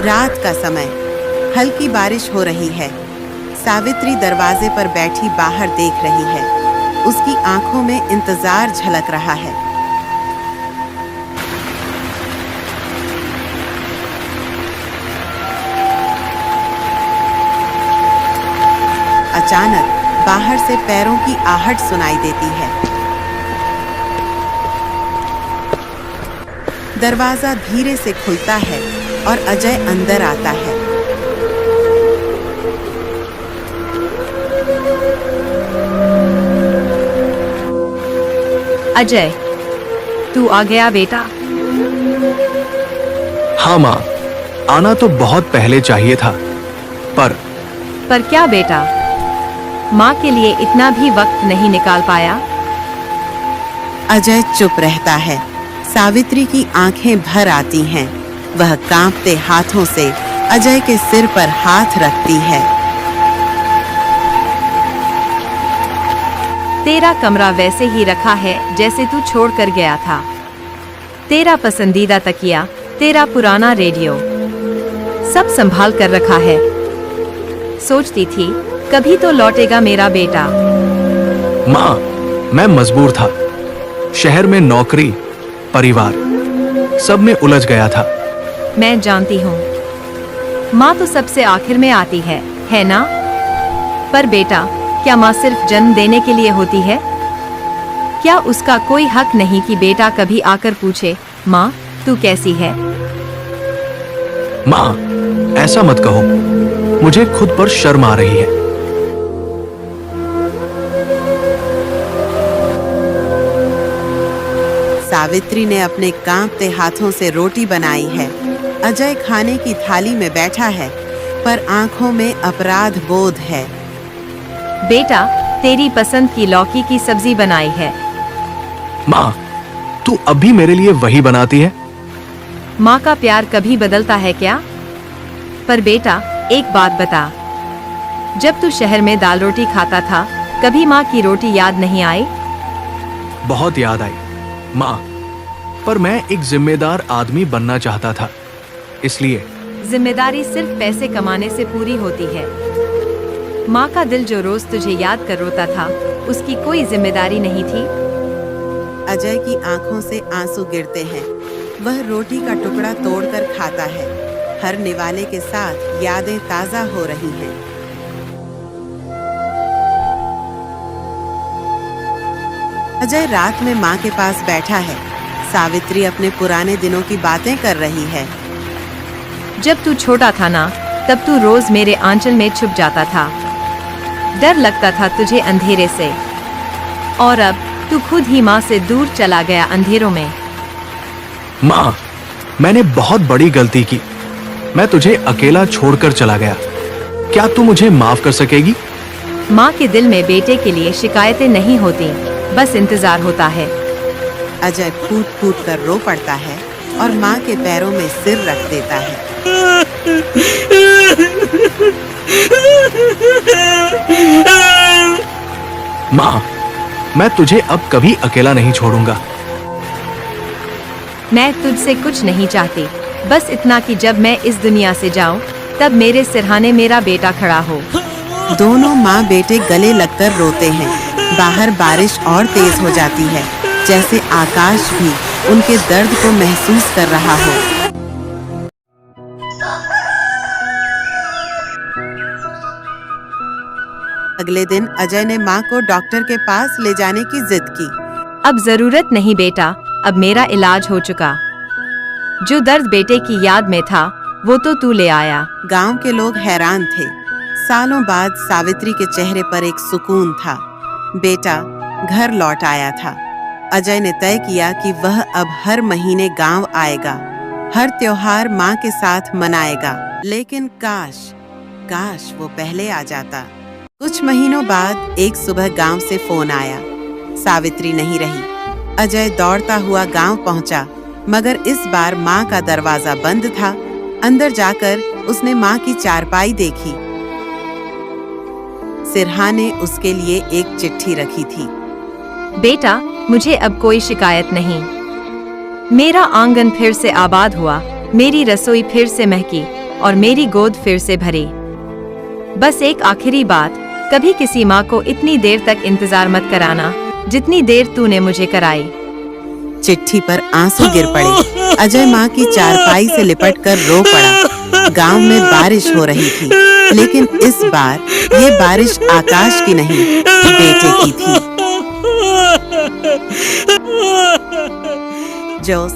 रात का समय, हल्की बारिश हो रही है। सावित्री दरवाजे पर बैठी बाहर देख रही है। उसकी आंखों में इंतजार झलक रहा है। अचानक बाहर से पैरों की आहट सुनाई देती है। दरवाजा धीरे से खुलता है और अजय अंदर आता है। अजय, तू आ गया बेटा? हाँ माँ, आना तो बहुत पहले चाहिए था, पर क्या बेटा? माँ के लिए इतना भी वक्त नहीं निकाल पाया? अजय चुप रहता है। सावित्री की आंखें भर आती हैं। वह कांपते हाथों से अजय के सिर पर हाथ रखती है। तेरा कमरा वैसे ही रखा है जैसे तू छोड़ कर गया था। तेरा पसंदीदा तकिया, तेरा पुराना रेडियो, सब संभाल कर रखा है। सोचती थी कभी तो लौटेगा मेरा बेटा। माँ, मैं मजबूर था। शहर में नौकरी, परिवार, सब में उलझ गया था। मैं जानती हूँ, माँ तो सबसे आखिर में आती है ना? पर बेटा, क्या माँ सिर्फ जन्म देने के लिए होती है? क्या उसका कोई हक नहीं कि बेटा कभी आकर पूछे, माँ तू कैसी है? माँ, ऐसा मत कहो, मुझे खुद पर शर्म आ रही है। सावित्री ने अपने कांपते हाथों से रोटी बनाई है। अजय खाने की थाली में बैठा है, पर आंखों में अपराध बोध है। बेटा, तेरी पसंद की लौकी की सब्जी बनाई है। माँ, तू अब भी मेरे लिए वही बनाती है? माँ का प्यार कभी बदलता है क्या? पर बेटा, एक बात बता, जब तू शहर में दाल रोटी खाता था, कभी माँ की रोटी याद नहीं आई? बहुत याद आई माँ, पर मैं एक जिम्मेदार आदमी बनना चाहता था, इसलिए। जिम्मेदारी सिर्फ पैसे कमाने से पूरी होती है। माँ का दिल जो रोज तुझे याद कर रोता था, उसकी कोई जिम्मेदारी नहीं थी। अजय की आंखों से आंसू गिरते हैं। वह रोटी का टुकड़ा तोड़कर खाता है। हर निवाले के साथ यादें ताजा हो रही हैं। अजय रात में माँ के पास बैठा है। सावित्री अपने पुराने दिनों की बातें कर रही है। जब तू छोटा था ना, तब तू रोज मेरे आंचल में छुप जाता था। डर लगता था तुझे अंधेरे से, और अब तू खुद ही माँ से दूर चला गया अंधेरों में। माँ, मैंने बहुत बड़ी गलती की। मैं तुझे अकेला छोड़कर चला गया। क्या तू मुझे माफ कर सकेगी? माँ के दिल में बेटे के लिए शिकायतें नहीं होती, बस इंतजार होता है। अजय फूट फूट कर रो पड़ता है और माँ के पैरों में सिर रख देता है। माँ, मैं तुझे अब कभी अकेला नहीं छोड़ूंगा। मैं तुझसे कुछ नहीं चाहती, बस इतना कि जब मैं इस दुनिया से जाऊं, तब मेरे सिरहाने मेरा बेटा खड़ा हो। दोनों माँ बेटे गले लगकर रोते हैं। बाहर बारिश और तेज हो जाती है, जैसे आकाश भी उनके दर्द को महसूस कर रहा हो। अगले दिन अजय ने माँ को डॉक्टर के पास ले जाने की जिद की। अब जरूरत नहीं बेटा, अब मेरा इलाज हो चुका। जो दर्द बेटे की याद में था, वो तो तू ले आया। गांव के लोग हैरान थे। सालों बाद सावित्री के चेहरे पर एक सुकून था। बेटा घर लौट आया था। अजय ने तय किया कि वह अब हर महीने गांव आएगा, हर त्योहार माँ के साथ मनाएगा। लेकिन काश वो पहले आ जाता। कुछ महीनों बाद एक सुबह गांव से फोन आया। सावित्री नहीं रही। अजय दौड़ता हुआ गांव पहुंचा, मगर इस बार माँ का दरवाजा बंद था। अंदर जाकर उसने माँ की चारपाई देखी। सिरहा ने उसके लिए एक चिट्ठी रखी थी। बेटा, मुझे अब कोई शिकायत नहीं। मेरा आंगन फिर से आबाद हुआ, मेरी रसोई फिर से महकी, और मेरी गोद फिर से भरी। बस एक आखिरी बात, कभी किसी माँ को इतनी देर तक इंतजार मत कराना जितनी देर तूने मुझे कराई। चिट्ठी पर आंसू गिर पड़े। अजय माँ की चारपाई से लिपटकर रो पड़ा। गांव में बारिश हो रही थी, लेकिन इस बार ये बारिश आकाश की नहीं, बेटे की थी। जोस,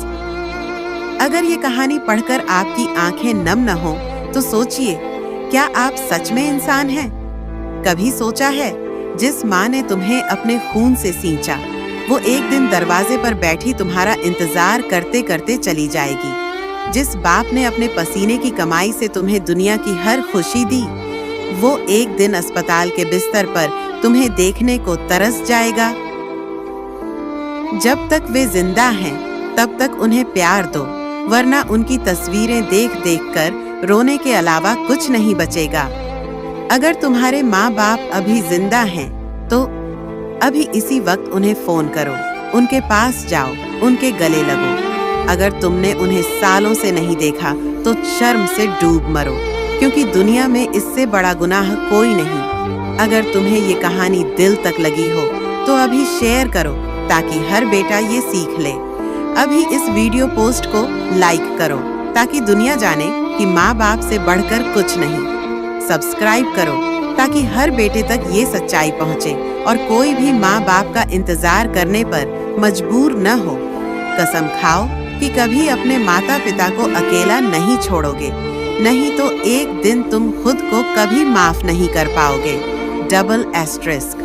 अगर ये कहानी पढ़कर आपकी आंखें नम न हो तो सोचिए, क्या आप सच में इंसान हैं? कभी सोचा है, जिस माँ ने तुम्हें अपने खून से सींचा, वो एक दिन दरवाजे पर बैठी तुम्हारा इंतजार करते करते चली जाएगी। जिस बाप ने अपने पसीने की कमाई से तुम्हें दुनिया की हर खुशी दी, वो एक दिन अस्पताल के बिस्तर पर तुम्हें देखने को तरस जाएगा। जब तक वे जिंदा हैं, तब तक उन्हें प्यार दो, वरना उनकी तस्वीरें देख देख कर रोने के अलावा कुछ नहीं बचेगा। अगर तुम्हारे माँ बाप अभी जिंदा हैं, तो अभी इसी वक्त उन्हें फोन करो, उनके पास जाओ, उनके गले लगो। अगर तुमने उन्हें सालों से नहीं देखा तो शर्म से डूब मरो, क्योंकि दुनिया में इससे बड़ा गुनाह कोई नहीं। अगर तुम्हें ये कहानी दिल तक लगी हो तो अभी शेयर करो, ताकि हर बेटा ये सीख ले। अभी इस वीडियो पोस्ट को लाइक करो, ताकि दुनिया जाने कि माँ बाप से बढ़कर कुछ नहीं। सब्सक्राइब करो, ताकि हर बेटे तक ये सच्चाई पहुंचे और कोई भी माँ बाप का इंतजार करने पर मजबूर न हो। कसम खाओ कि कभी अपने माता पिता को अकेला नहीं छोड़ोगे, नहीं तो एक दिन तुम खुद को कभी माफ नहीं कर पाओगे। Double asterisk.